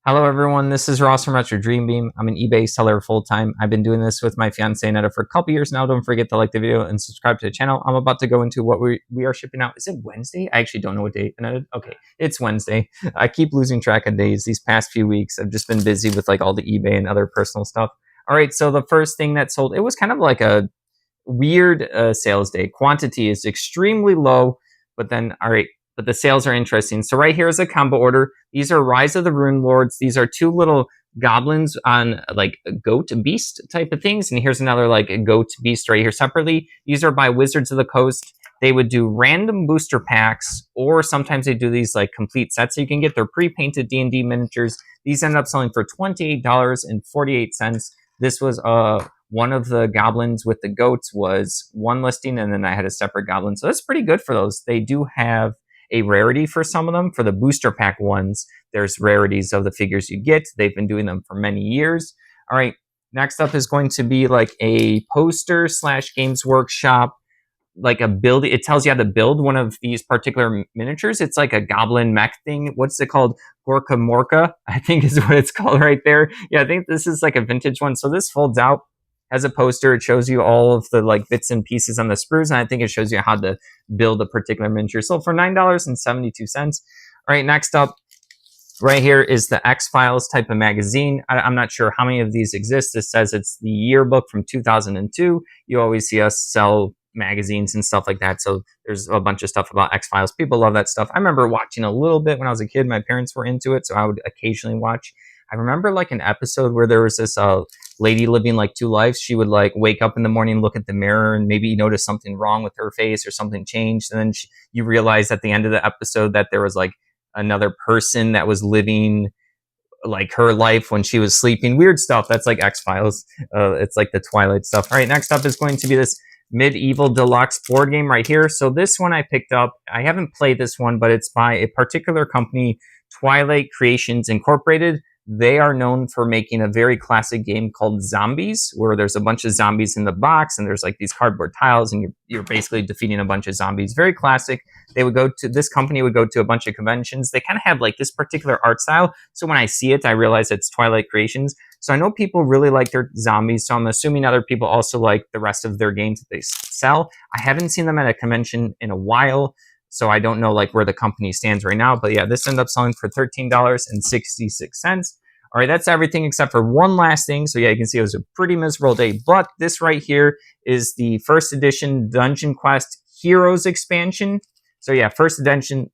Hello, everyone. This is Ross from Retro Dream Beam. I'm an eBay seller full time. I've been doing this with my fiance Netta for a couple years now. Don't forget to like the video and subscribe to the channel. I'm about to go into what we are shipping out. Is it Wednesday? I actually don't know what day. Okay, it's Wednesday. I keep losing track of days these past few weeks. I've just been busy with like all the eBay and other personal stuff. All right, so the first thing that sold, it was kind of like a weird sales day. Quantity is extremely low, but then, all right, but the sales are interesting. So right here is a combo order. These are Rise of the Rune Lords. These are two little goblins on like a goat beast type of things. And here's another like a goat beast right here separately. These are by Wizards of the Coast. They would do random booster packs, or sometimes they do these like complete sets. So you can get their pre-painted D&D miniatures. These end up selling for $28.48. This was one of the goblins with the goats was one listing, and then I had a separate goblin. So that's pretty good for those. They do have a rarity for some of them. For the booster pack ones, there's rarities of the figures you get. They've been doing them for many years. All right, next up is going to be like a poster / Games Workshop, like a build. It tells you how to build one of these particular miniatures. It's like a goblin mech thing. What's it called? Gorka Morka, I think is what it's called right there. Yeah, I think this is like a vintage one. So this folds out as a poster. It shows you all of the like bits and pieces on the sprues, and I think it shows you how to build a particular miniature. So for $9.72. All right, next up right here is the X-Files type of magazine. I'm not sure how many of these exist. This says it's the yearbook from 2002. You always see us sell magazines and stuff like that. So there's a bunch of stuff about X-Files. People love that stuff. I remember watching a little bit when I was a kid. My parents were into it, so I would occasionally watch. I remember like an episode where there was this lady living like two lives. She would like wake up in the morning, look at the mirror, and maybe notice something wrong with her face or something changed. And then you realize at the end of the episode that there was like another person that was living like her life when she was sleeping. Weird stuff. That's like X-Files. It's like the Twilight stuff. All right, next up is going to be this Medieval Deluxe board game right here. So this one I picked up. I haven't played this one, but it's by a particular company, Twilight Creations Incorporated. They are known for making a very classic game called Zombies, where there's a bunch of zombies in the box and there's like these cardboard tiles and you're basically defeating a bunch of zombies. Very classic. This company would go to a bunch of conventions. They kind of have like this particular art style. So when I see it, I realize it's Twilight Creations. So I know people really like their zombies. So I'm assuming other people also like the rest of their games that they sell. I haven't seen them at a convention in a while, so I don't know like where the company stands right now. But yeah, this ended up selling for $13.66. All right, that's everything except for one last thing. So yeah, you can see it was a pretty miserable day. But this right here is the first edition Dungeon Quest Heroes expansion. So yeah, first edition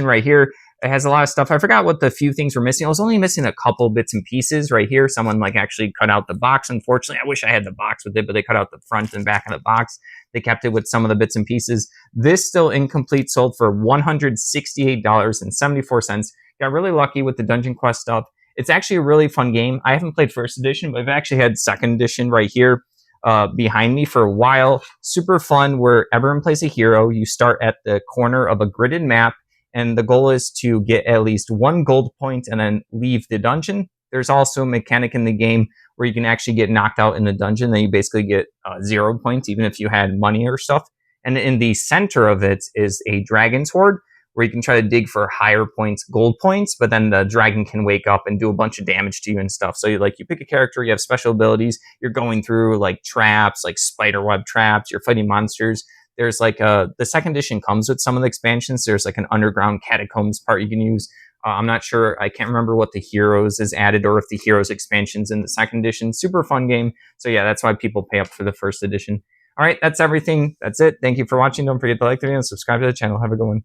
right here. It has a lot of stuff. I forgot what the few things were missing. I was only missing a couple bits and pieces right here. Someone like actually cut out the box. Unfortunately, I wish I had the box with it, but they cut out the front and back of the box. They kept it with some of the bits and pieces. This still incomplete sold for $168.74. Got really lucky with the Dungeon Quest stuff. It's actually a really fun game. I haven't played first edition, but I've actually had second edition right here behind me for a while. Super fun where everyone plays a hero. You start at the corner of a gridded map, and the goal is to get at least one gold point and then leave the dungeon. There's also a mechanic in the game where you can actually get knocked out in the dungeon. Then you basically get 0 points, even if you had money or stuff. And in the center of it is a dragon's hoard, where you can try to dig for higher points, gold points, but then the dragon can wake up and do a bunch of damage to you and stuff. So you pick a character, you have special abilities, you're going through like traps, like spider web traps, you're fighting monsters. There's like the second edition comes with some of the expansions. There's like an underground catacombs part you can use. I'm not sure. I can't remember what the Heroes is added or if the Heroes expansion's in the second edition. Super fun game. So yeah, that's why people pay up for the first edition. All right, that's everything. That's it. Thank you for watching. Don't forget to like the video and subscribe to the channel. Have a good one.